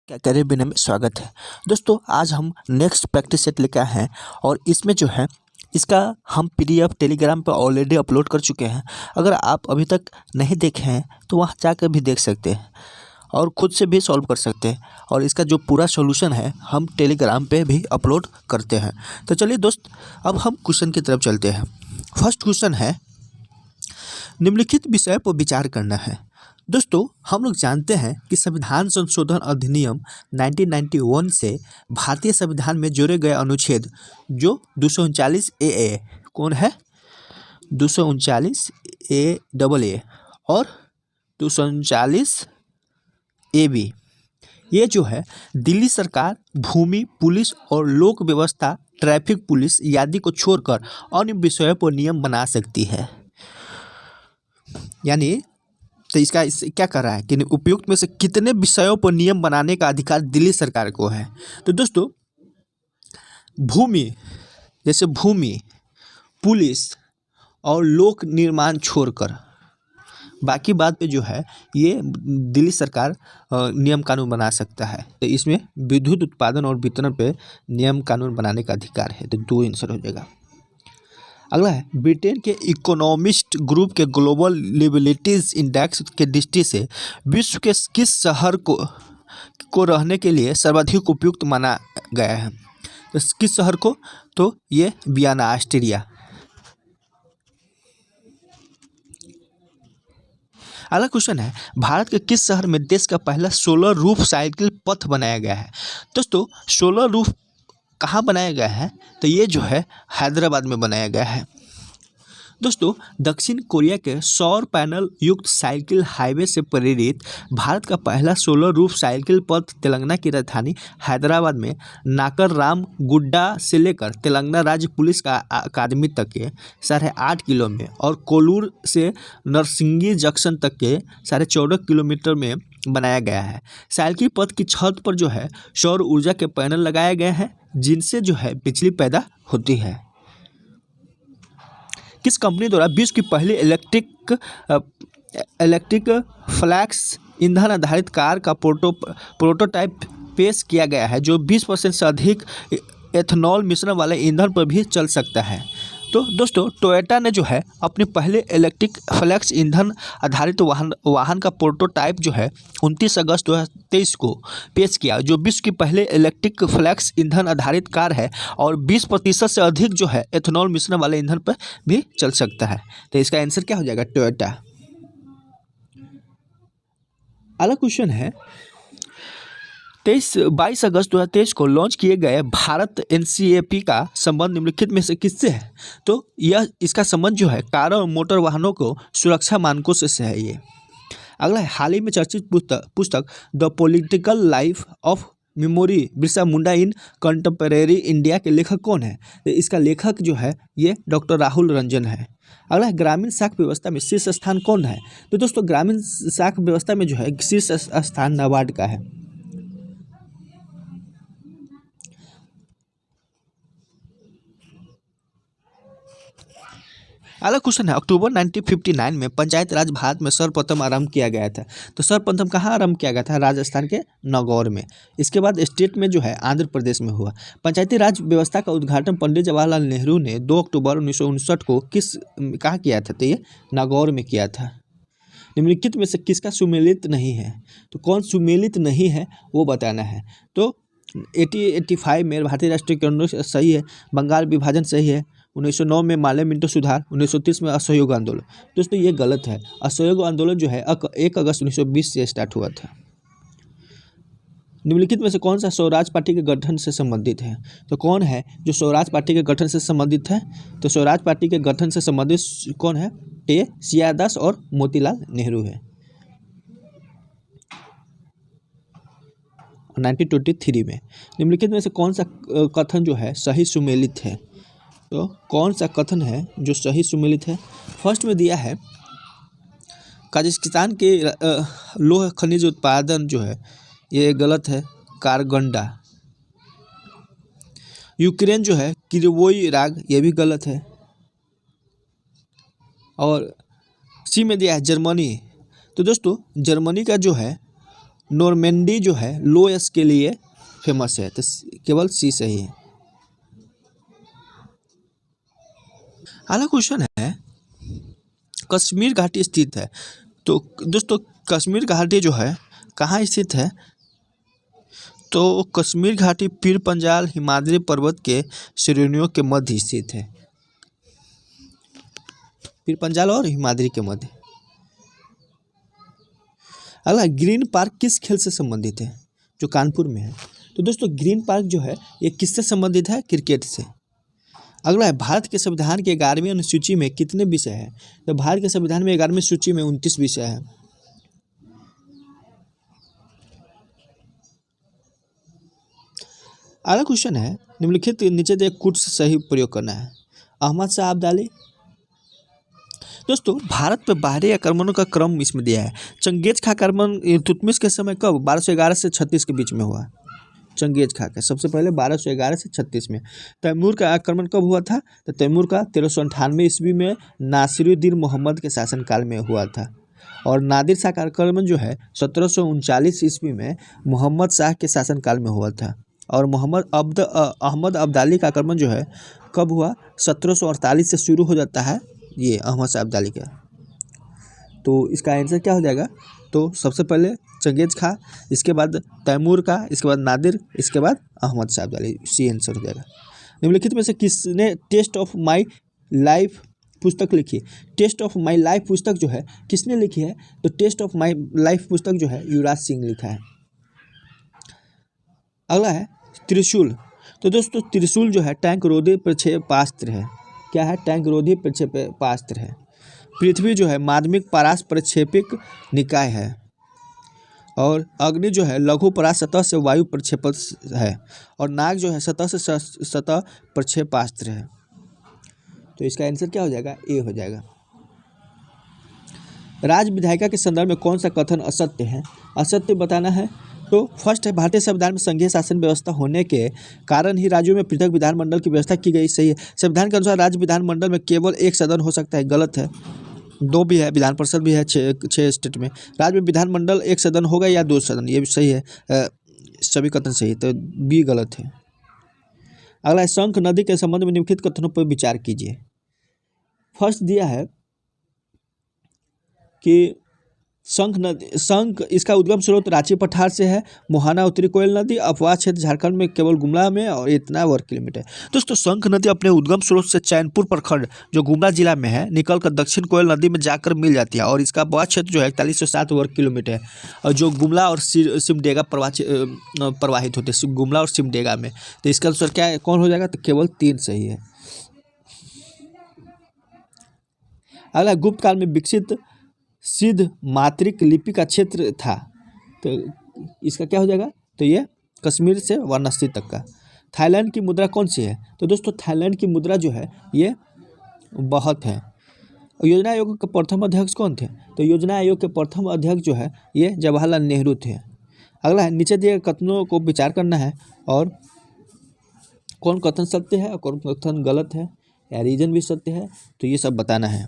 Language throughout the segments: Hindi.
क्या करे बिना में स्वागत है। दोस्तों आज हम नेक्स्ट प्रैक्टिस सेट लेकर आए हैं और इसमें जो है इसका हम पीडीएफ टेलीग्राम पर ऑलरेडी अपलोड कर चुके हैं। अगर आप अभी तक नहीं देखे हैं तो वहां जाकर भी देख सकते हैं और ख़ुद से भी सॉल्व कर सकते हैं। और इसका जो पूरा सॉल्यूशन है हम टेलीग्राम पे भी अपलोड करते हैं। तो चलिए दोस्त अब हम क्वेश्चन की तरफ चलते हैं। फर्स्ट क्वेश्चन है, निम्नलिखित विषय पर विचार करना है। दोस्तों हम लोग जानते हैं कि संविधान संशोधन अधिनियम 1991 से भारतीय संविधान में जोड़े गए अनुच्छेद जो 239 ए कौन है, 239 ए और 239 AB, ये जो है दिल्ली सरकार भूमि पुलिस और लोक व्यवस्था ट्रैफिक पुलिस आदि को छोड़कर अन्य विषयों पर नियम बना सकती है। यानी तो इसका क्या कर रहा है कि उपयुक्त में से कितने विषयों पर नियम बनाने का अधिकार दिल्ली सरकार को है। तो दोस्तों भूमि, जैसे भूमि पुलिस और लोक निर्माण छोड़कर बाकी बात पे जो है ये दिल्ली सरकार नियम कानून बना सकता है। तो इसमें विद्युत उत्पादन और वितरण पे नियम कानून बनाने का अधिकार है। तो 2 आंसर हो जाएगा। अगला है, ब्रिटेन के इकोनॉमिस्ट ग्रुप के ग्लोबल लिबिलिटीज इंडेक्स के दृष्टि से विश्व के किस शहर को रहने के लिए सर्वाधिक उपयुक्त माना गया है। तो किस शहर को, तो ये वियना ऑस्ट्रिया। अगला क्वेश्चन है, भारत के किस शहर में देश का पहला सोलर रूफ साइकिल पथ बनाया गया है। दोस्तों सोलर रूफ कहाँ बनाया गया है, तो ये जो है हैदराबाद में बनाया गया है। दोस्तों दक्षिण कोरिया के सौर पैनल युक्त साइकिल हाईवे से प्रेरित भारत का पहला सोलर रूफ साइकिल पथ तेलंगाना की राजधानी हैदराबाद में नाकर राम गुड्डा से लेकर तेलंगाना राज्य पुलिस का अकादमी तक के 8.5 किलो में और कोलूर से नरसिंगी जंक्शन तक के 14.5 किलोमीटर में बनाया गया है। साइकिल पथ की छत पर जो है सौर ऊर्जा के पैनल लगाए गए हैं जिनसे जो है बिजली पैदा होती है। किस कंपनी द्वारा विश्व की पहली इलेक्ट्रिक फ्लैक्स ईंधन आधारित कार का प्रोटोटाइप पेश किया गया है जो 20% से अधिक एथेनॉल मिश्रण वाले ईंधन पर भी चल सकता है। तो दोस्तों टोयोटा ने जो है अपने पहले इलेक्ट्रिक फ्लैक्स ईंधन आधारित वाहन का प्रोटोटाइप जो है 29 अगस्त 2023 को पेश किया जो विश्व की पहले इलेक्ट्रिक फ्लैक्स ईंधन आधारित कार है और 20% से अधिक जो है एथेनॉल मिश्रण वाले ईंधन पर भी चल सकता है। तो इसका आंसर क्या हो जाएगा, टोयोटा। अगला क्वेश्चन है, 22 अगस्त 2023 को लॉन्च किए गए भारत NCAP का संबंध निम्नलिखित में से किससे है। तो यह इसका संबंध जो है कार और मोटर वाहनों को सुरक्षा मानकों से है ये। अगला है, हाल ही में चर्चित पुस्तक the political life of memory Birsa Munda in contemporary India के लेखक कौन है। तो इसका लेखक जो है ये डॉक्टर राहुल रंजन है। अगला है, ग्रामीण साख व्यवस्था में शीर्ष स्थान कौन है। तो दोस्तों ग्रामीण साख व्यवस्था में जो है शीर्ष स्थान नाबार्ड का है। अगला क्वेश्चन है, अक्टूबर 1959 में पंचायत राज भारत में सर्वप्रथम आरंभ किया गया था। तो सर्वप्रथम कहाँ आरंभ किया गया था, राजस्थान के नागौर में। इसके बाद स्टेट में जो है आंध्र प्रदेश में हुआ। पंचायती राज व्यवस्था का उद्घाटन पंडित जवाहरलाल नेहरू ने 2 अक्टूबर 1959 को कहाँ किया था, तो ये नागौर में किया था। निम्नलिखित में से किसका सुमेलित नहीं है। तो कौन सुमेलित नहीं है वो बताना है। तो 1885 में भारतीय राष्ट्रीय कांग्रेस सही है, बंगाल विभाजन सही है, 1909 में माले मिंटो सुधार, 1930 में असहयोग आंदोलन। दोस्तों ये गलत है। असहयोग आंदोलन जो है 1 अगस्त 1920 से स्टार्ट हुआ था। निम्नलिखित में से कौन सा स्वराज पार्टी के गठन से संबंधित है। तो कौन है जो स्वराज पार्टी के गठन से संबंधित है। तो स्वराज पार्टी के गठन से संबंधित कौन है, ये सिया दास और मोतीलाल नेहरू है। 1923 में निम्नलिखित में से कौन सा कथन जो है सही सुमेलित है। तो कौन सा कथन है जो सही सुमेलित है। फर्स्ट में दिया है कजाकिस्तान के लोह खनिज उत्पादन जो है ये गलत है, कारगंडा। यूक्रेन जो है किरवोई राग, ये भी गलत है। और सी में दिया है जर्मनी। तो दोस्तों जर्मनी का जो है नॉर्मेंडी जो है लोएस के लिए फेमस है, तो केवल सी सही है। अगला क्वेश्चन है कश्मीर घाटी स्थित है। तो दोस्तों कश्मीर घाटी जो है कहाँ स्थित है, तो कश्मीर घाटी पीर पंजाल हिमाद्री पर्वत के श्रेणियों के मध्य स्थित है, पीर पंजाल और हिमाद्री के मध्य। अगला ग्रीन पार्क किस खेल से संबंधित है, जो कानपुर में है। तो दोस्तों ग्रीन पार्क जो है ये किससे संबंधित है, क्रिकेट से। अगला है भारत के संविधान के 11वीं अनुसूची में कितने विषय हैं, तो भारत के संविधान में 11वीं सूची में 29 विषय हैं। अगला क्वेश्चन है निम्नलिखित नीचे दिए कुछ सही प्रयोग करना है। अहमद शाह अब्दाली। दोस्तों भारत पे बाहरी आक्रमणों का क्रम इसमें दिया है। चंगेज खा आक्रमण इल्तुतमिश के समय कब, 1211 से 36 के बीच में हुआ। चंगेज खा का सबसे पहले 1211 से 36 में। तैमूर का आक्रमण कब हुआ था, तो तैमूर का 1398 ईस्वी में नासिरुद्दीन मोहम्मद के शासनकाल में हुआ था। और नादिर शाह का आक्रमण जो है 1739 ईस्वी में मोहम्मद शाह के शासनकाल में हुआ था। और अहमद अब्दाली का आक्रमण जो है कब हुआ, 1748 से शुरू हो जाता है ये अहमद शाह अब्दाली का। तो इसका आंसर क्या हो जाएगा, तो सबसे पहले चंगेज खा, इसके बाद तैमूर का, इसके बाद नादिर, इसके बाद अहमद शाह अब्दाली, सी आंसर हो जाएगा। निम्नलिखित में से किसने टेस्ट ऑफ माई लाइफ पुस्तक लिखी। टेस्ट ऑफ माई लाइफ पुस्तक जो है किसने लिखी है, तो टेस्ट ऑफ माई लाइफ पुस्तक जो है युवराज सिंह लिखा है। अगला है त्रिशूल। तो दोस्तों त्रिशूल जो है टैंक रोधी प्रक्षेपास्त्र है। क्या है, टैंक रोधी प्रक्षेपास्त्र है। पृथ्वी जो है माध्यमिक परास प्रक्षेपिक निकाय है। और अग्नि जो है लघु परास सतह से वायु प्रक्षेपक है। और नाग जो है सतह से सतह प्रक्षेपास्त्र है। तो इसका आंसर क्या हो जाएगा, ए हो जाएगा। राज विधायिका के संदर्भ में कौन सा कथन असत्य है, असत्य बताना है। तो फर्स्ट है भारतीय संविधान में संघीय शासन व्यवस्था होने के कारण ही राज्यों में पृथक विधानमंडल की व्यवस्था की गई, सही है। संविधान के अनुसार राज्य विधानमंडल में केवल एक सदन हो सकता है, गलत है। दो भी है, विधान परिषद भी है, छः स्टेट में। राज्य में विधानमंडल एक सदन होगा या दो सदन, ये भी सही है। सभी कथन सही है, तो बी गलत है। अगला है शंख नदी के संबंध में निम्नलिखित कथनों पर विचार कीजिए। फर्स्ट दिया है कि शंख इसका उद्गम स्रोत रांची पठार से है। मोहाना उत्तरी कोयल नदी, अफवाह क्षेत्र झारखंड में केवल गुमला में, और इतना वर्ग किलोमीटर। दोस्तों शंख नदी अपने उद्गम स्रोत से चैनपुर प्रखंड जो गुमला जिला में है निकलकर दक्षिण कोयल नदी में जाकर मिल जाती है। और इसका अफवाह क्षेत्र जो है 4107 वर्ग किलोमीटर है। और जो गुमला और सिमडेगा प्रवाहित होते हैं, गुमला और सिमडेगा में। तो इसका आंसर क्या कौन हो जाएगा, तो केवल 3 सही है। अगला गुप्त काल में विकसित सिद्ध मात्रिक लिपि का क्षेत्र था। तो इसका क्या हो जाएगा, तो ये कश्मीर से वाराणसी तक का। थाईलैंड की मुद्रा कौन सी है, तो दोस्तों थाईलैंड की मुद्रा जो है ये बहुत है। योजना आयोग के प्रथम अध्यक्ष कौन थे, तो योजना आयोग के प्रथम अध्यक्ष जो है ये जवाहरलाल नेहरू थे। अगला है नीचे दिए कथनों को विचार करना है और कौन कथन सत्य है और कौन कथन गलत है या रीजन भी सत्य है, तो ये सब बताना है।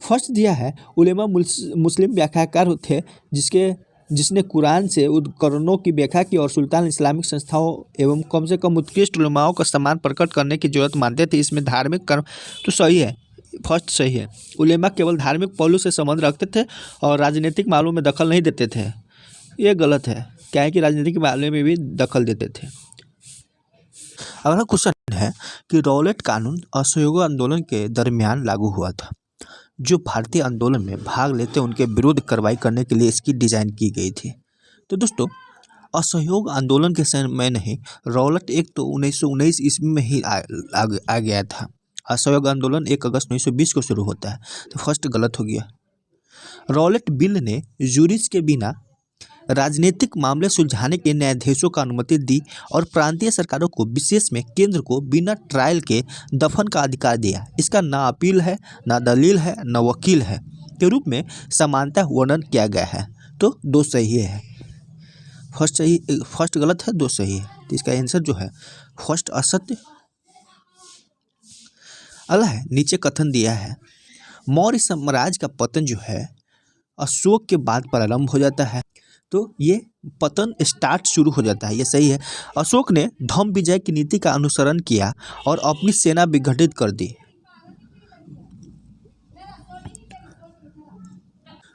फर्स्ट दिया है उलेमा मुस्लिम व्याख्याकार थे जिसने कुरान से उपकरणों की व्याख्या की और सुल्तान इस्लामिक संस्थाओं एवं कम से कम उत्कृष्ट उलेमाओं का सम्मान प्रकट करने की जरूरत मानते थे। इसमें धार्मिक कर्म तो सही है, फर्स्ट सही है। उलेमा केवल धार्मिक पहलू से संबंध रखते थे और राजनीतिक मामलों में दखल नहीं देते थे, ये गलत है। क्या है कि राजनीतिक मामले में भी दखल देते थे। अगला क्वेश्चन है कि रौलट कानून असहयोग आंदोलन के दरमियान लागू हुआ था। जो भारतीय आंदोलन में भाग लेते उनके विरुद्ध कार्रवाई करने के लिए इसकी डिज़ाइन की गई थी। तो दोस्तों असहयोग आंदोलन के समय नहीं, रौलट एक्ट तो 1919 ईस्वी में ही आ गया था। असहयोग आंदोलन 1 अगस्त 1920 को शुरू होता है, तो फर्स्ट गलत हो गया। रौलट बिल ने जूरिस के बिना राजनीतिक मामले सुलझाने के न्यायाधीशों को अनुमति दी और प्रांतीय सरकारों को विशेष में केंद्र को बिना ट्रायल के दफन का अधिकार दिया। इसका ना अपील है, ना दलील है, ना वकील है के रूप में समानता वर्णन किया गया है। तो 2 सही है, फर्स्ट गलत है, 2 सही है। तो इसका आंसर जो है फर्स्ट असत्य। अगला है नीचे कथन दिया है मौर्य साम्राज्य का पतन जो है अशोक के बाद प्रारंभ हो जाता है। तो ये पतन स्टार्ट शुरू हो जाता है, ये सही है। अशोक ने धम्म विजय की नीति का अनुसरण किया और अपनी सेना विघटित कर दी।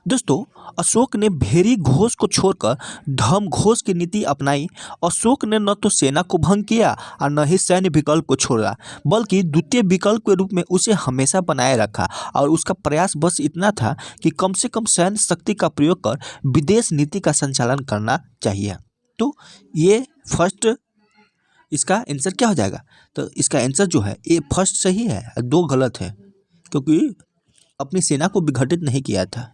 दोस्तों, अशोक ने भेरी घोष को छोड़कर धम्म घोष की नीति अपनाई। अशोक ने न तो सेना को भंग किया और न ही सैन्य विकल्प को छोड़ा, बल्कि द्वितीय विकल्प के रूप में उसे हमेशा बनाए रखा। और उसका प्रयास बस इतना था कि कम से कम सैन्य शक्ति का प्रयोग कर विदेश नीति का संचालन करना चाहिए। तो ये फर्स्ट, इसका आंसर क्या हो जाएगा? तो इसका आंसर जो है ये फर्स्ट सही है, दो गलत है, क्योंकि अपनी सेना को विघटित नहीं किया था।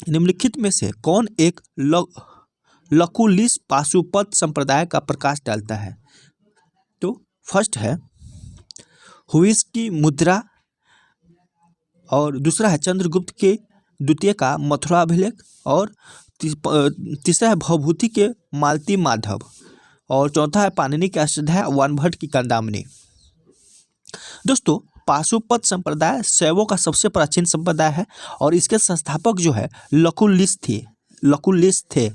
निम्नलिखित में से कौन एक लकुलिश पाशुपत संप्रदाय का प्रकाश डालता है? तो फर्स्ट है हुइस की मुद्रा, और दूसरा है चंद्रगुप्त के द्वितीय का मथुरा अभिलेख, और तीसरा है भवभूति के मालती माधव, और चौथा है पाणिनि के अष्टाध्याय वानभट्ट की कंदामनी। दोस्तों, पाशुपत संप्रदाय शैवों का सबसे प्राचीन संप्रदाय है और इसके संस्थापक जो है लकुलिश थे,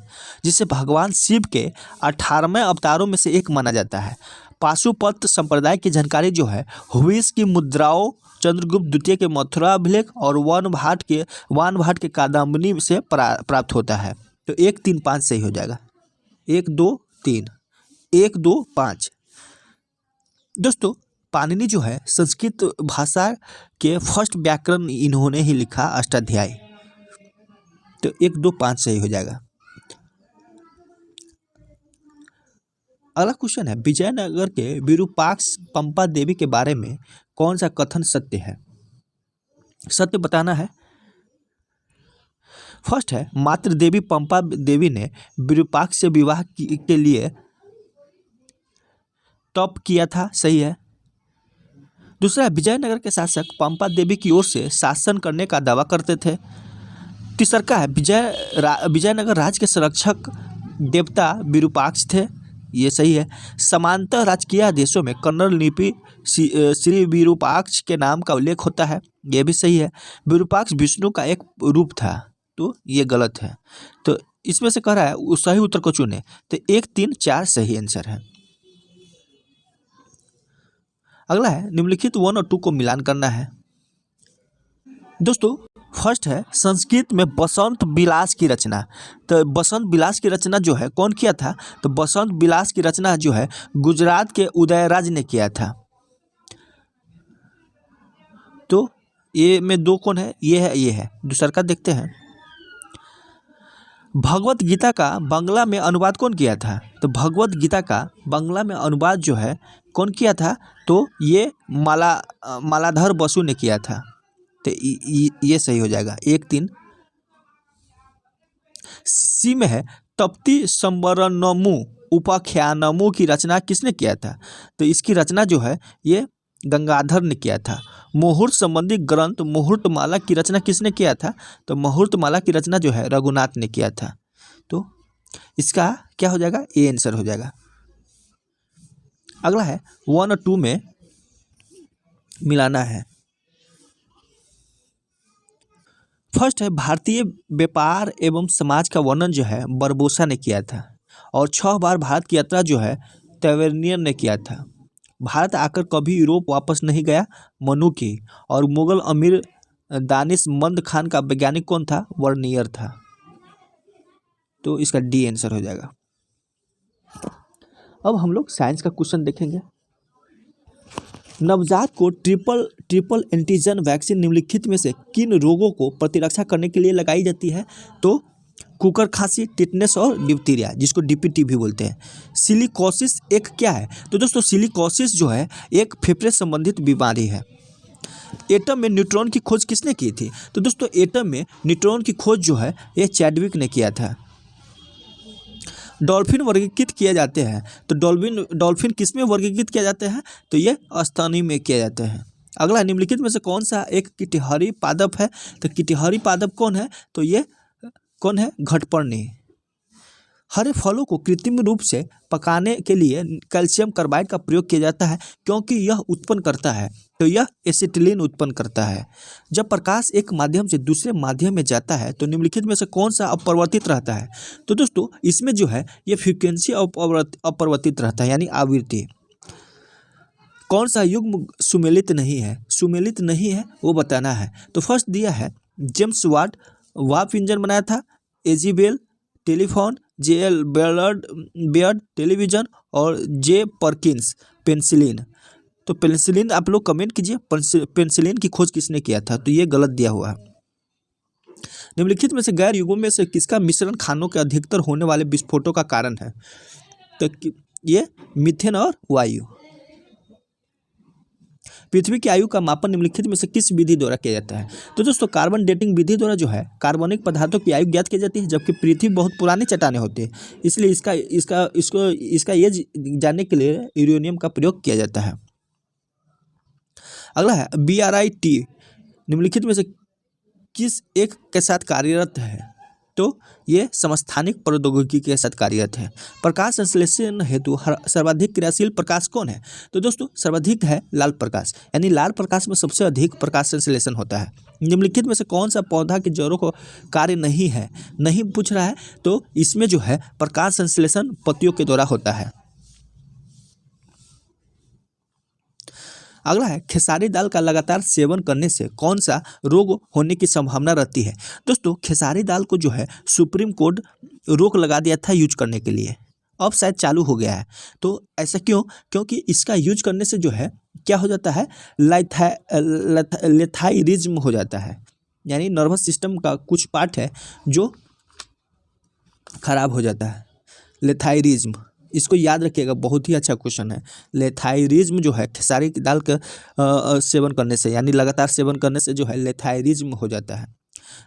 जिसे भगवान शिव के 18वें अवतारों में से एक माना जाता है। पाशुपत संप्रदाय की जानकारी जो है हुइस की मुद्राओं, चंद्रगुप्त द्वितीय के मथुरा अभिलेख और वानभट्ट के कादम्बनी से प्राप्त होता है। तो 1, 3, 5 सही हो जाएगा। 1, 2, 3, 1, 2, 5। दोस्तों, पाणिनि जो है संस्कृत भाषा के फर्स्ट व्याकरण इन्होंने ही लिखा, अष्टाध्यायी। तो 1, 2, 5 सही हो जाएगा। अगला क्वेश्चन है, विजयनगर के विरूपाक्ष पंपा देवी के बारे में कौन सा कथन सत्य है? सत्य बताना है। फर्स्ट है मातृ देवी पंपा देवी ने विरूपाक्ष से विवाह के लिए तप किया था, सही है। दूसरा, विजयनगर के शासक पंपा देवी की ओर से शासन करने का दावा करते थे। तीसरा है विजयनगर राज्य के संरक्षक देवता विरूपाक्ष थे, ये सही है। समांतर राजकीय आदेशों में कन्नड़ लिपि श्री विरूपाक्ष के नाम का उल्लेख होता है, ये भी सही है। विरूपाक्ष विष्णु का एक रूप था, तो ये गलत है। तो इसमें से कह रहा है सही उत्तर को चुने, तो 1, 3, 4 सही आंसर है। अगला है निम्नलिखित 1 और 2 को मिलान करना है। दोस्तों, फर्स्ट है संस्कृत में बसंत विलास की रचना। तो बसंत विलास की रचना जो है कौन किया था? तो बसंत विलास की रचना जो है गुजरात के उदयराज ने किया था। तो ये में 2 कौन है? ये है। दूसरा का देखते हैं। भगवत गीता का बांग्ला में अनुवाद कौन किया था? तो भगवत गीता का बांग्ला में अनुवाद जो है कौन किया था? तो ये मालाधर बसु ने किया था। तो ये सही हो जाएगा। 1, 3। सी में है तप्ती संवरणमु उपाख्यानमु की रचना किसने किया था? तो इसकी रचना जो है ये गंगाधर ने किया था। मुहूर्त संबंधी ग्रंथ मुहूर्तमाला की रचना किसने किया था? तो मुहूर्तमाला की रचना जो है रघुनाथ ने किया था। तो इसका क्या हो जाएगा? ए आंसर हो जाएगा। अगला है 1 और 2 में मिलाना है। फर्स्ट है भारतीय व्यापार एवं समाज का वर्णन जो है बरबोसा ने किया था, और 6 बार भारत की यात्रा जो है तवेर्नियर ने किया था। भारत आकर कभी यूरोप वापस नहीं गया, मनु की। और मुगल अमीर दानिशमंद खान का वैज्ञानिक कौन था? वर्नियर था। तो इसका डी आंसर हो जाएगा। अब हम लोग साइंस का क्वेश्चन देखेंगे। नवजात को ट्रिपल एंटीजन वैक्सीन निम्नलिखित में से किन रोगों को प्रतिरक्षा करने के लिए लगाई जाती है? तो कुकर खांसी, टिटनेस और डिप्थीरिया, जिसको डीपीटी भी बोलते हैं। सिलिकोसिस एक क्या है? तो दोस्तों सिलिकोसिस जो है एक फेफड़े संबंधित बीमारी है। एटम में न्यूट्रॉन की खोज किसने की थी? तो दोस्तों एटम में न्यूट्रॉन की खोज जो है ये चैडविक ने किया था। डॉल्फिन वर्गीकृत किए जाते हैं, तो डॉल्फिन किस में वर्गीकृत किया जाते हैं? तो ये स्तनी में किए जाते हैं। अगला निम्नलिखित में से कौन सा एक कीटहारी पादप है? तो कीटहारी पादप कौन है? तो ये कौन है? घटपर्णी। हरे फलों को कृत्रिम रूप से पकाने के लिए कैल्शियम कार्बाइड का प्रयोग किया जाता है, क्योंकि यह उत्पन्न करता है, तो यह एसिटिलीन उत्पन्न करता है। जब प्रकाश एक माध्यम से दूसरे माध्यम में जाता है तो निम्नलिखित में से कौन सा अपरिवर्तित रहता है? तो दोस्तों इसमें जो है ये फ्रीक्वेंसी अपरिवर्तित रहता है, यानी आवृत्ति। कौन सा युग्म सुमेलित नहीं है? सुमेलित नहीं है वो बताना है। तो फर्स्ट दिया है जेम्स वाट वार्प इंजन बनाया था, AG Bell telephone, JL Baird television और जे परकिंस पेंसिलिन। तो पेंसिलिन आप लोग कमेंट कीजिए, पेंसिलिन की खोज किसने किया था? तो ये गलत दिया हुआ है। निम्नलिखित में से गैर युगों में से किसका मिश्रण खानों के अधिकतर होने वाले विस्फोटों का कारण है? तो ये मीथेन और वायु। पृथ्वी की आयु का मापन निम्नलिखित में से किस विधि द्वारा किया जाता है? तो दोस्तों कार्बन डेटिंग विधि द्वारा जो है कार्बनिक पदार्थों की आयु ज्ञात की जाती है, जबकि पृथ्वी बहुत पुरानी चट्टानें होती है, इसलिए इसका एज जानने के लिए यूरेनियम का प्रयोग किया जाता है। अगला है BRIT निम्नलिखित में से किस एक के साथ कार्यरत है? तो ये समस्थानिक प्रौद्योगिकी के साथ कार्यरत है। प्रकाश संश्लेषण हेतु सर्वाधिक क्रियाशील प्रकाश कौन है? तो दोस्तों सर्वाधिक है लाल प्रकाश, यानी लाल प्रकाश में सबसे अधिक प्रकाश संश्लेषण होता है। निम्नलिखित में से कौन सा पौधा की जड़ों को कार्य नहीं है? नहीं पूछ रहा है, तो इसमें जो है प्रकाश संश्लेषण पत्तियों के द्वारा होता है। अगला है खेसारी दाल का लगातार सेवन करने से कौन सा रोग होने की संभावना रहती है? दोस्तों खेसारी दाल को जो है सुप्रीम कोर्ट रोक लगा दिया था यूज करने के लिए, अब शायद चालू हो गया है। तो ऐसा क्यों? क्योंकि इसका यूज करने से जो है क्या हो जाता है, लेथाइरिज्म हो जाता है, यानी नर्वस सिस्टम का कुछ पार्ट है जो खराब हो जाता है। लेथाइरिज्म, इसको याद रखिएगा, बहुत ही अच्छा क्वेश्चन है। लेथाइरिज्म जो है खेसारी की दाल का सेवन करने से, यानी लगातार सेवन करने से जो है लेथाइरिज्म हो जाता है।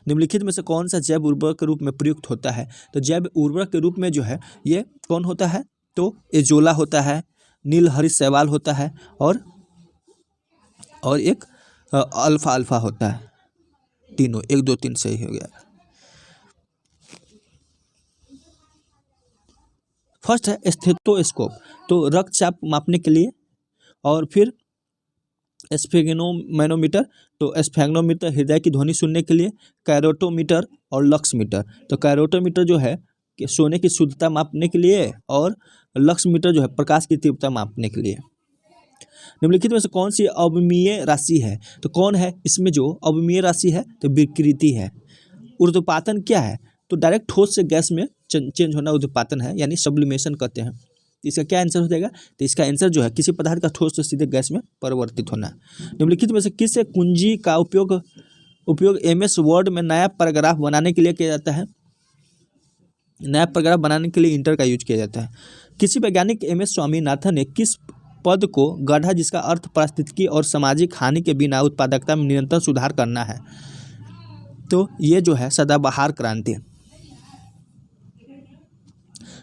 निम्नलिखित में से कौन सा जैव उर्वरक के रूप में प्रयुक्त होता है? तो जैव उर्वरक के रूप में जो है ये कौन होता है? तो एजोला होता है, नील हरित शैवाल होता है और एक अल्फा होता है। तीनों 1 2 3 सही हो गया। फर्स्ट है स्टेथोस्कोप, तो रक्तचाप मापने के लिए, और फिर स्फेग्नोमैनोमीटर, तो स्फेग्नोमीटर हृदय की ध्वनि सुनने के लिए, कैरोटोमीटर और लक्समीटर। तो कैरोटोमीटर जो है कि सोने की शुद्धता मापने के लिए, और लक्समीटर जो है प्रकाश की तीव्रता मापने के लिए। निम्नलिखित में से कौन सी अवमीय राशि है? तो कौन है इसमें जो अवमीय राशि है? तो विकृति है। ऊर्ध्वपातन क्या है? तो डायरेक्ट ठोस से गैस में चेंज होना ऊर्ध्वपातन है, यानी सब्लिमेशन कहते हैं। इसका क्या आंसर हो जाएगा? तो इसका आंसर जो है किसी पदार्थ का ठोस से सीधे गैस में परिवर्तित होना। निम्नलिखित में से किस कुंजी का उपयोग MS वर्ड में नया पैराग्राफ बनाने के लिए किया जाता है? नया पैराग्राफ बनाने के लिए इंटर का यूज किया जाता है। किसी वैज्ञानिक MS स्वामीनाथन ने किस पद को गढ़ा जिसका अर्थ पारिस्थितिकी और सामाजिक हानि के बिना उत्पादकता में निरंतर सुधार करना है? तो ये जो है सदाबहार क्रांति।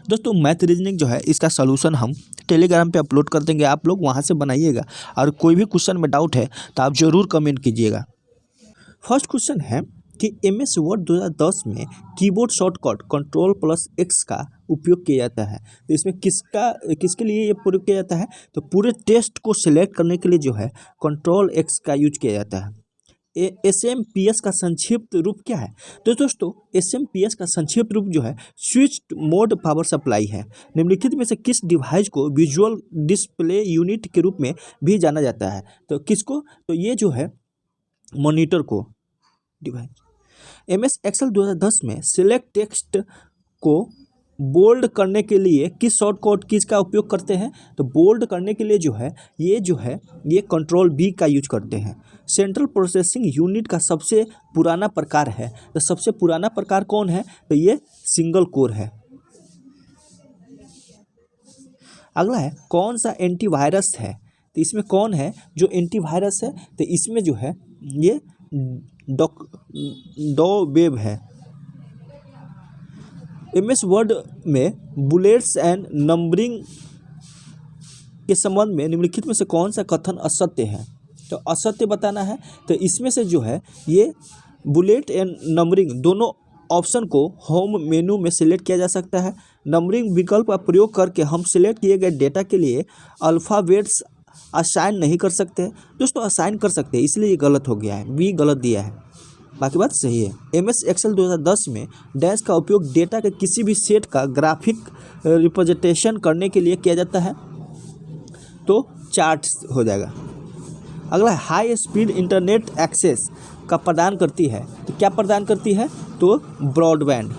दोस्तों मैथ रीजनिंग जो है इसका सॉल्यूशन हम टेलीग्राम पे अपलोड कर देंगे, आप लोग वहाँ से बनाइएगा, और कोई भी क्वेश्चन में डाउट है तो आप ज़रूर कमेंट कीजिएगा। फर्स्ट क्वेश्चन है कि MS वर्ड 2010 में कीबोर्ड शॉर्टकट Ctrl+X का उपयोग किया जाता है। तो इसमें किसके लिए ये प्रयोग किया जाता है? तो पूरे टेक्स्ट को सिलेक्ट करने के लिए जो है Ctrl+X का यूज किया जाता है। SMPS का संक्षिप्त रूप क्या है? तो दोस्तों SMPS का संक्षिप्त रूप जो है स्विच्ड मोड पावर सप्लाई है। निम्नलिखित में से किस डिवाइस को विजुअल डिस्प्ले यूनिट के रूप में भी जाना जाता है? तो किसको? तो ये जो है मॉनिटर को डिवाइस। MS Excel 2010 में सिलेक्ट टेक्स्ट को बोल्ड करने के लिए किस शॉर्टकट कीज का उपयोग करते हैं? तो बोल्ड करने के लिए जो है ये Ctrl+B का यूज करते हैं। सेंट्रल प्रोसेसिंग यूनिट का सबसे पुराना प्रकार है, तो सबसे पुराना प्रकार कौन है? तो ये सिंगल कोर है। अगला है कौन सा एंटीवायरस है? तो इसमें कौन है जो एंटीवायरस है? तो इसमें जो है ये डॉवेब है। MS वर्ड में बुलेट्स एंड नंबरिंग के संबंध में निम्नलिखित में से कौन सा कथन असत्य है? तो असत्य बताना है। तो इसमें से जो है ये बुलेट एंड नंबरिंग दोनों ऑप्शन को होम मेनू में सिलेक्ट किया जा सकता है। नंबरिंग विकल्प का प्रयोग करके हम सिलेक्ट किए गए डेटा के लिए अल्फ़ाबेट्स असाइन नहीं कर सकते। दोस्तों असाइन कर सकते हैं, इसलिए ये गलत हो गया है, बी गलत दिया है, बाकी बात सही है। MS एक्सेल 2010 में डैश का उपयोग डेटा के किसी भी सेट का ग्राफिक रिप्रेजेंटेशन करने के लिए किया जाता है, तो चार्ट हो जाएगा। अगला हाई स्पीड इंटरनेट एक्सेस का प्रदान करती है, तो क्या प्रदान करती है, तो ब्रॉडबैंड।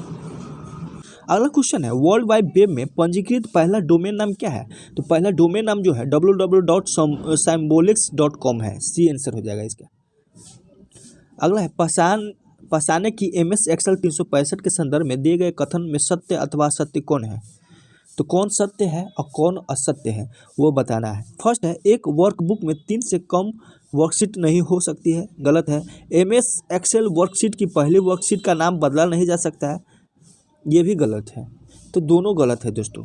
अगला क्वेश्चन है वर्ल्ड वाइड वेब में पंजीकृत पहला डोमेन नाम क्या है, तो पहला डोमेन नाम जो है www.symbolics.com है, सी आंसर हो जाएगा इसका। अगला है पहचाने की MS एक्सेल 365 के संदर्भ में दिए गए कथन में सत्य अथवा असत्य कौन है, तो कौन सत्य है और कौन असत्य है वो बताना है। फर्स्ट है एक वर्कबुक में 3 से कम वर्कशीट नहीं हो सकती है, गलत है। MS एक्सेल वर्कशीट की पहली वर्कशीट का नाम बदला नहीं जा सकता है, ये भी गलत है, तो दोनों गलत है दोस्तों।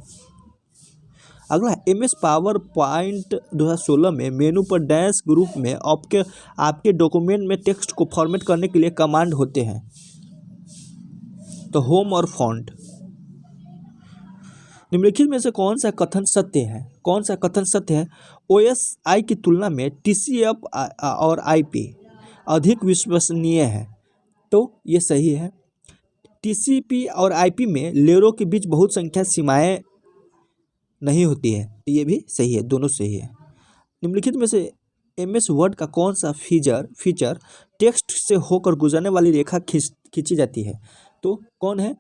अगला है MS पावर पॉइंट 2016 में मेनू पर डैश ग्रुप में आपके डॉक्यूमेंट में टेक्स्ट को फॉर्मेट करने के लिए कमांड होते हैं, तो होम और फॉन्ट। निम्नलिखित में से कौन सा कथन सत्य है, कौन सा कथन सत्य है, OSI की तुलना में TCP और IP अधिक विश्वसनीय है, तो ये सही है। TCP और IP में लेयरों के बीच बहुत संख्या सीमाएं नहीं होती है, तो ये भी सही है, दोनों सही है। निम्नलिखित में से MS वर्ड का कौन सा फीचर टेक्स्ट से होकर गुजरने वाली रेखा खींची जाती है, तो कौन है,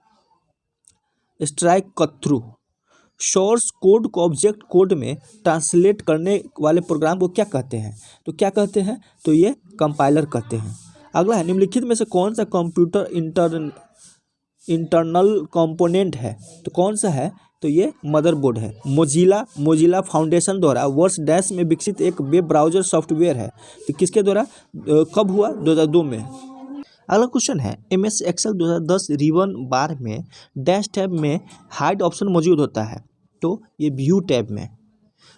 strike cut through. Source code को ऑब्जेक्ट कोड में ट्रांसलेट करने वाले प्रोग्राम को क्या कहते हैं, तो क्या कहते हैं, तो ये कंपाइलर कहते हैं। अगला है निम्नलिखित में से कौन सा कंप्यूटर इंटरनल कंपोनेंट है, तो कौन सा है, तो ये मदरबोर्ड है। मोजिला फाउंडेशन द्वारा वर्ष डैश में विकसित एक वेब ब्राउज़र सॉफ्टवेयर है, तो किसके द्वारा, कब हुआ, 2002 में। अगला क्वेश्चन है MS एक्सेल 2010 रिबन बार में डैश टैब में हाइड ऑप्शन मौजूद होता है, तो ये व्यू टैब में।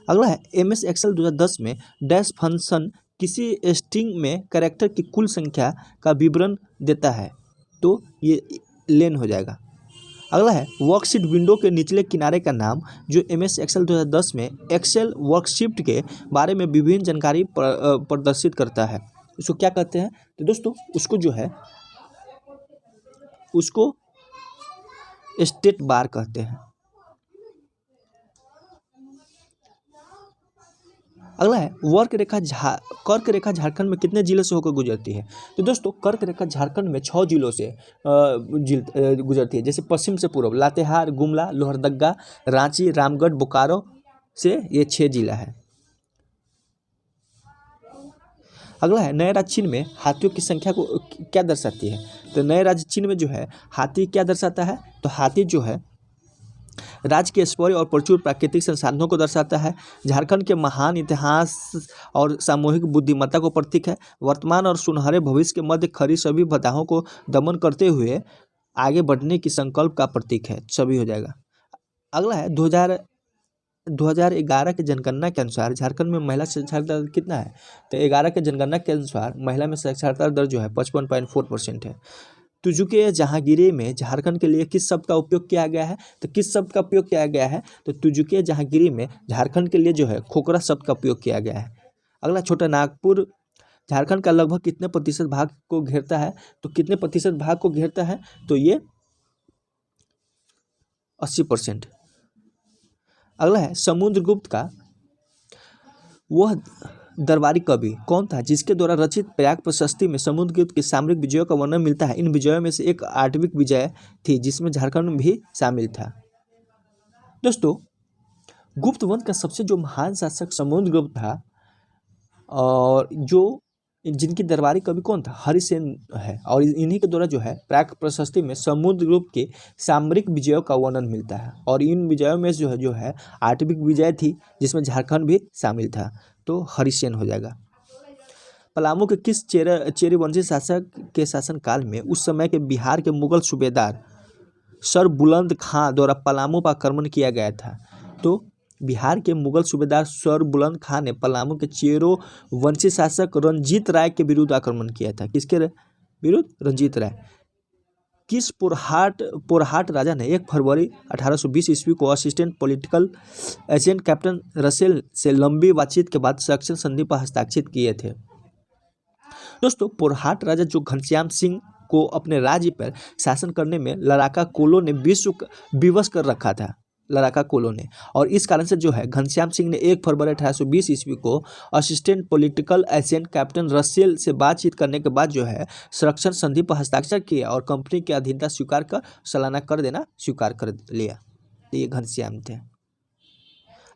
अगला है MS एक्सेल 2010 में डैश फंक्शन किसी स्ट्रिंग में कैरेक्टर की कुल संख्या का विवरण देता है, तो ये लेन हो जाएगा। अगला है वर्कशीट विंडो के निचले किनारे का नाम जो MS एक्सेल 2010 में एक्सेल वर्कशीट के बारे में विभिन्न जानकारी प्रदर्शित करता है, उसको क्या कहते हैं, तो दोस्तों उसको जो है उसको स्टेट बार कहते हैं। अगला है कर्क रेखा झारखंड में कितने जिलों से होकर गुजरती है, तो दोस्तों कर्क रेखा झारखंड में 6 जिलों से गुजरती है, जैसे पश्चिम से पूर्व लातेहार, गुमला, लोहरदगा, रांची, रामगढ़, बोकारो से ये 6 जिला है। अगला है नए राज्य चीन में हाथियों की संख्या को क्या दर्शाती है, तो नए राज्य चीन में जो है हाथी क्या दर्शाता है, तो हाथी जो है राज्य के ऐश्वर्य और प्रचुर प्राकृतिक संसाधनों को दर्शाता है। झारखंड के महान इतिहास और सामूहिक बुद्धिमत्ता को प्रतीक है। वर्तमान और सुनहरे भविष्य के मध्य खड़ी सभी बाधाओं को दमन करते हुए आगे बढ़ने की संकल्प का प्रतीक है, सभी हो जाएगा। अगला है 2011 के जनगणना के अनुसार झारखंड में महिला साक्षरता दर कितना है, तो 11 के जनगणना के अनुसार महिला में साक्षरता दर जो है 55.4% है। तुजुके जहांगीरी में झारखंड के लिए किस शब्द का उपयोग किया गया है, तो किस शब्द का उपयोग किया गया है, तो तुजुके जहांगीरी में झारखंड के लिए जो है खोखरा शब्द का उपयोग किया गया है। अगला छोटा नागपुर झारखंड का लगभग कितने प्रतिशत भाग को घेरता है, तो कितने प्रतिशत भाग को घेरता है, तो ये 80%। अगला है समुद्रगुप्त का वह दरबारी कवि कौन था जिसके द्वारा रचित प्रयाग प्रशस्ति में समुद्रगुप्त के सामरिक विजयों का वर्णन मिलता है। इन विजयों में से एक आठवीं विजय थी जिसमें झारखंड भी शामिल था। दोस्तों गुप्त वंश का सबसे जो महान शासक समुद्रगुप्त था और जो जिनकी दरबारी कवि कौन था, हरिसेन है, और इन्हीं के द्वारा जो है प्रयाग प्रशस्ति में समुद्रगुप्त के सामरिक विजयों का वर्णन मिलता है। और इन विजयों में जो है आठवीं विजय थी जिसमें झारखंड भी शामिल था, तो हरिसेन हो जाएगा। पलामू के किस चेरी वंशी शासक के शासनकाल में उस समय के बिहार के मुगल सूबेदार सर बुलंद खां द्वारा पलामू पर आक्रमण किया गया था, तो बिहार के मुगल सूबेदार सर बुलंद खां ने पलामू के चेरो वंशी शासक रंजीत राय के विरुद्ध आक्रमण किया था। किसके विरुद्ध, रंजीत राय। किस पोरहाट राजा ने 1 फरवरी 1820 ईस्वी को assistant political agent captain Russell से लंबी बातचीत के बाद सक्सेना संधि पर हस्ताक्षर किए थे? दोस्तों, पोरहाट राजा जो घनश्याम सिंह को अपने राज्य पर शासन करने में लड़ाका कोलो ने विवश कर रखा था, लड़ाका कोलो ने, और इस कारण से जो है घनश्याम सिंह ने 1 फरवरी 1820 ईस्वी को assistant political agent captain Russell से बातचीत करने के बाद जो है संरक्षण संधि पर हस्ताक्षर किया और कंपनी की अधीनता स्वीकार कर सालाना कर देना स्वीकार कर लिया। ये घनश्याम थे।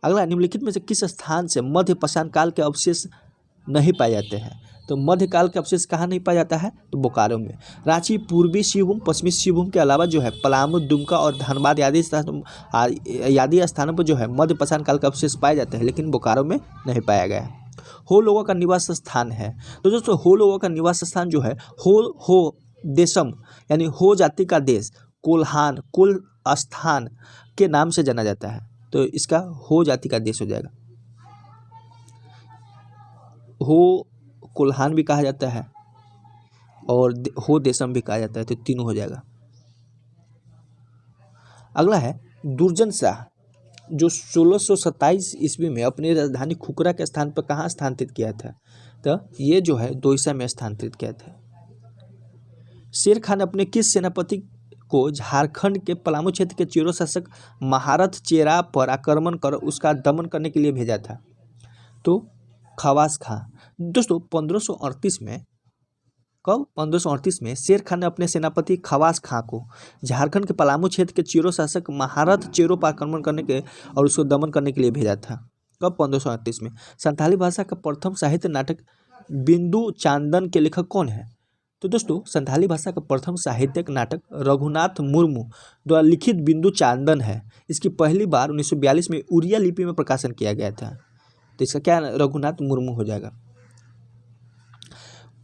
अगला, निम्नलिखित में से किस स्थान से मध्य पाषाण काल के अवशेष नहीं पाए जाते हैं? तो मध्यकाल के अवशेष कहाँ नहीं पाया जाता है? तो बोकारो में। रांची पूर्वी सिंहभूम, पश्चिमी सिंहभूम के अलावा जो है पलामू, दुमका और धनबाद आदि स्थानों पर जो है मध्य पाषाण काल के अवशेष पाए जाते हैं, लेकिन बोकारो में नहीं पाया गया। हो लोगों का निवास स्थान है। तो दोस्तों, हो लोगों का निवास स्थान जो है हो देशम यानी हो जाति का देश, कोल्हान कुल स्थान के नाम से जाना जाता है। तो इसका हो जाति का देश हो जाएगा। हो कोल्हान भी कहा जाता है और हो देशम भी कहा जाता है, तो तीनों हो जाएगा। अगला है दुर्जन शाह, जो 1627 ईस्वी में अपनी राजधानी खुखरा के स्थान पर कहाँ स्थानांतरित किया था? तो ये जो है दोईसा में स्थानांतरित किया था। शेर खान अपने किस सेनापति को झारखंड के पलामू क्षेत्र के चेरो शासक महारथ चेरा पर आक्रमण कर उसका दमन करने के लिए भेजा था? तो खवास खां। दोस्तों, 1538 में, कब? 1538 में शेर खान ने अपने सेनापति खवास खां को झारखंड के पलामू क्षेत्र के चेरो शासक महारथ चेरो पर आक्रमण करने के और उसको दमन करने के लिए भेजा था। कब? 1538 में। संथाली भाषा का प्रथम साहित्य नाटक बिंदु चांदन के लेखक कौन है? तो दोस्तों, संथाली भाषा का प्रथम साहित्यिक नाटक रघुनाथ मुर्मू द्वारा लिखित बिंदु चांदन है। इसकी पहली बार 1942 में उड़िया लिपि में प्रकाशन किया गया था। तो इसका क्या रघुनाथ मुर्मू हो जाएगा।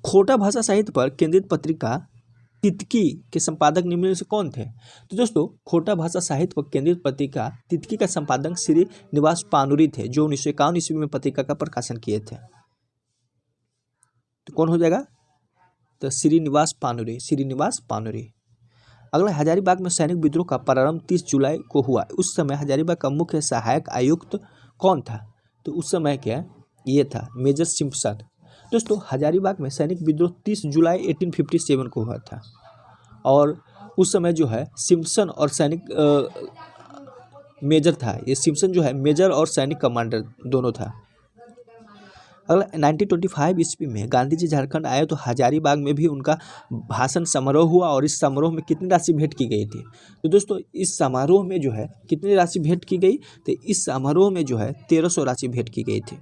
खोटा भाषा साहित्य पर केंद्रित पत्रिका तितकी के संपादक निम्न में से कौन थे? तो दोस्तों, खोटा भाषा साहित्य पर केंद्रित पत्रिका तितकी का संपादक श्रीनिवास पानुरी थे, जो 1951 ईस्वी में पत्रिका का प्रकाशन किए थे। तो कौन हो जाएगा? तो श्रीनिवास पानुरी। अगला, हजारीबाग में सैनिक विद्रोह का प्रारंभ 30 जुलाई को हुआ। उस समय हजारीबाग का मुख्य सहायक आयुक्त कौन था? तो उस समय क्या ये था? Major Simpson. दोस्तों, हजारीबाग में सैनिक विद्रोह 30 जुलाई 1857 को हुआ था और उस समय जो है सिम्पसन और सैनिक मेजर था। ये सिम्पसन जो है मेजर और सैनिक कमांडर दोनों था। अगला, 1925 ईस्वी में गांधी जी झारखंड आए तो हजारीबाग में भी उनका भाषण समारोह हुआ और इस समारोह में कितनी राशि भेंट की गई थी? तो दोस्तों, इस समारोह में जो है कितनी राशि भेंट की गई? तो इस समारोह में जो है 1300 राशि भेंट की गई थी।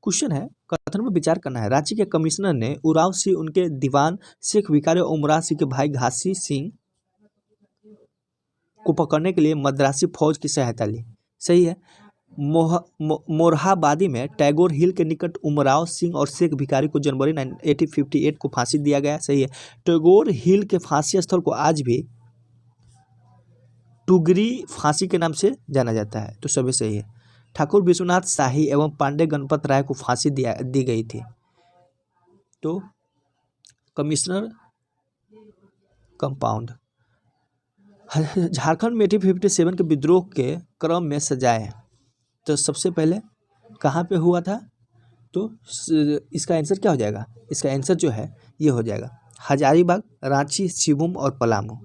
क्वेश्चन है, कथन में विचार करना है। रांची के कमिश्नर ने उराव सिंह, उनके दीवान शेख विकारी और उमरा सिंह के भाई घासी सिंह को पकड़ने के लिए मद्रासी फौज की सहायता ली। सही है। मोरहाबादी में टैगोर हिल के निकट उमराव सिंह और शेख भिखारी को जनवरी 1858 को फांसी दिया गया। सही है। टैगोर हिल के फांसी स्थल को आज भी टुगरी फांसी के नाम से जाना जाता है। तो सभी सही है। ठाकुर विश्वनाथ शाही एवं पांडे गणपत राय को फांसी दी गई थी। तो कमिश्नर कंपाउंड। झारखंड में 1857 के विद्रोह के क्रम में सजाए तो सबसे पहले कहाँ पे हुआ था? तो इसका आंसर क्या हो जाएगा? इसका आंसर जो है ये हो जाएगा हजारीबाग, रांची, सिंहभूम और पलामू।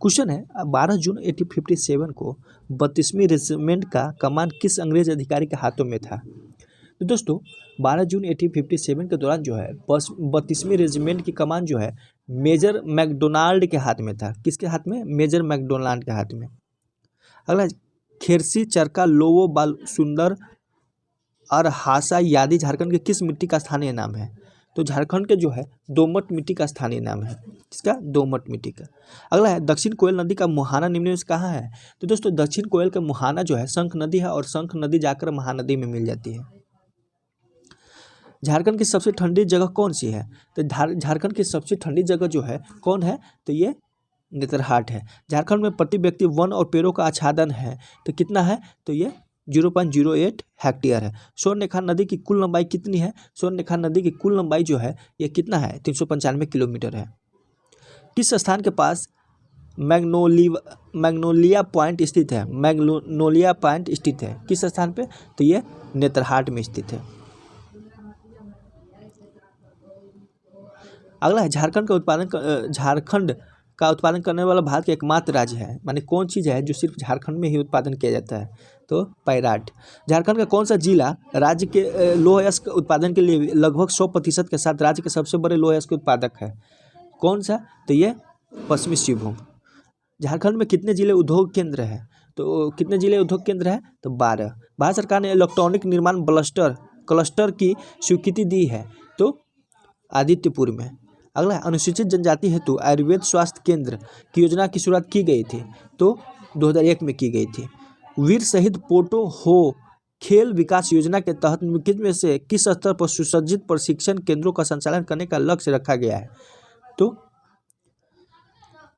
क्वेश्चन है, 12 जून 1857 को 32वीं रेजिमेंट का कमान किस अंग्रेज अधिकारी के हाथों में था? तो दोस्तों, 12 जून 1857 के दौरान जो है 32वीं रेजिमेंट की कमान जो है मेजर मैकडोनाल्ड के हाथ में था। किसके हाथ में? मेजर मैकडोनाल्ड के हाथ में। अगला, खेरसी, चरका, लोवो, बालसुंदर और हासा यादी झारखंड के किस मिट्टी का स्थानीय नाम है? तो झारखंड के जो है दोमट मिट्टी का स्थानीय नाम है। किसका? दोमट मिट्टी का। अगला है, दक्षिण कोयल नदी का मुहाना निम्न में से कहाँ है? तो दोस्तों, दक्षिण कोयल का मुहाना जो है शंख नदी है और शंख नदी जाकर महानदी में मिल जाती है। झारखंड की सबसे ठंडी जगह कौन सी है? तो झारखंड की सबसे ठंडी जगह जो है कौन है? तो ये नेतरहाट है। झारखंड में प्रति व्यक्ति वन और पेड़ों का आच्छादन है तो कितना है? तो ये 0.08 हेक्टेयर है। स्वर्णरेखा नदी की कुल लंबाई कितनी है? स्वर्णरेखा नदी की कुल लंबाई जो है ये कितना है? 395 किलोमीटर है। किस स्थान के पास मैग्नोलिया पॉइंट स्थित है? मैग्नोलिया पॉइंट स्थित है किस स्थान पे? तो ये नेतरहाट में स्थित है। अगला है झारखंड का उत्पादन करने वाला भारत का एकमात्र राज्य है, माने कौन चीज़ है जो सिर्फ झारखंड में ही उत्पादन किया जाता है? तो पैराट। झारखंड का कौन सा जिला राज्य के लौह अयस्क उत्पादन के लिए लगभग 100% के साथ राज्य के सबसे बड़े लौह अयस्क उत्पादक है? कौन सा? तो ये पश्चिमी सिंहभूम। झारखंड में कितने जिले उद्योग केंद्र है? तो कितने जिले उद्योग केंद्र है? तो 12। भारत सरकार ने इलेक्ट्रॉनिक निर्माण क्लस्टर की स्वीकृति दी है, तो आदित्यपुर में। अगला है अनुसूचित जनजाति हेतु आयुर्वेद स्वास्थ्य केंद्र की योजना की शुरुआत की गई थी, तो 2001 में की गई थी। वीर शहीद पोटो हो खेल विकास योजना के तहत निम्नलिखित में से किस स्तर पर सुसज्जित प्रशिक्षण केंद्रों का संचालन करने का लक्ष्य रखा गया है? तो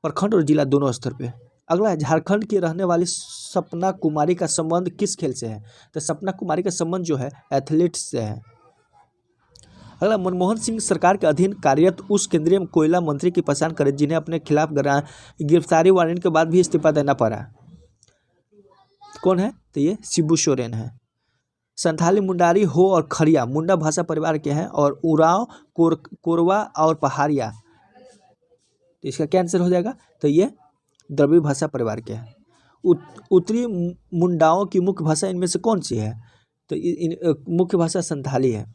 प्रखंड और जिला दोनों स्तर पे। अगला है झारखंड की रहने वाली सपना कुमारी का संबंध किस खेल से है? तो सपना कुमारी का संबंध जो है एथलीट से है। अगला मनमोहन सिंह सरकार के अधीन कार्यरत उस केंद्रीय कोयला मंत्री की पहचान करें जिन्हें अपने खिलाफ गिरफ्तारी वारंट के बाद भी इस्तीफा देना पड़ा। कौन है? तो ये शिबू सोरेन है। संथाली, मुंडारी, हो और खरिया मुंडा भाषा परिवार के हैं और उरांव, कोरवा और पहाड़िया, तो इसका क्या आंसर हो जाएगा? तो ये द्रविड़ भाषा परिवार के हैं। उत्तरी मुंडाओं की मुख्य भाषा इनमें से कौन सी है? तो मुख्य भाषा संथाली है।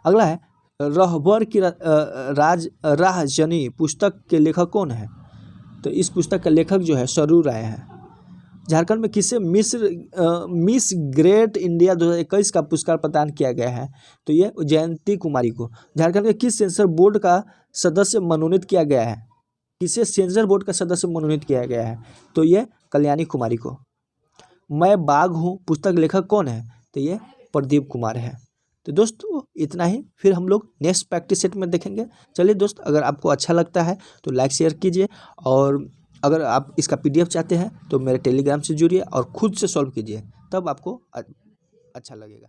अगला है रहबर की राहजनी पुस्तक के लेखक कौन है? तो इस पुस्तक का लेखक जो है सरू राय है। झारखंड में किसे मिस ग्रेट इंडिया 2021 का पुरस्कार प्रदान किया गया है? तो ये जयंती कुमारी को। झारखंड के किस सेंसर बोर्ड का सदस्य मनोनीत किया गया है? किसे सेंसर बोर्ड का सदस्य मनोनीत किया गया है? तो ये कल्याणी कुमारी को। मैं बाघ हूँ पुस्तक लेखक कौन है? तो ये प्रदीप कुमार है। तो दोस्तों इतना ही, फिर हम लोग नेक्स्ट प्रैक्टिस सेट में देखेंगे। चलिए दोस्त, अगर आपको अच्छा लगता है तो लाइक शेयर कीजिए, और अगर आप इसका PDF चाहते हैं तो मेरे टेलीग्राम से जुड़िए और खुद से सॉल्व कीजिए, तब आपको अच्छा लगेगा।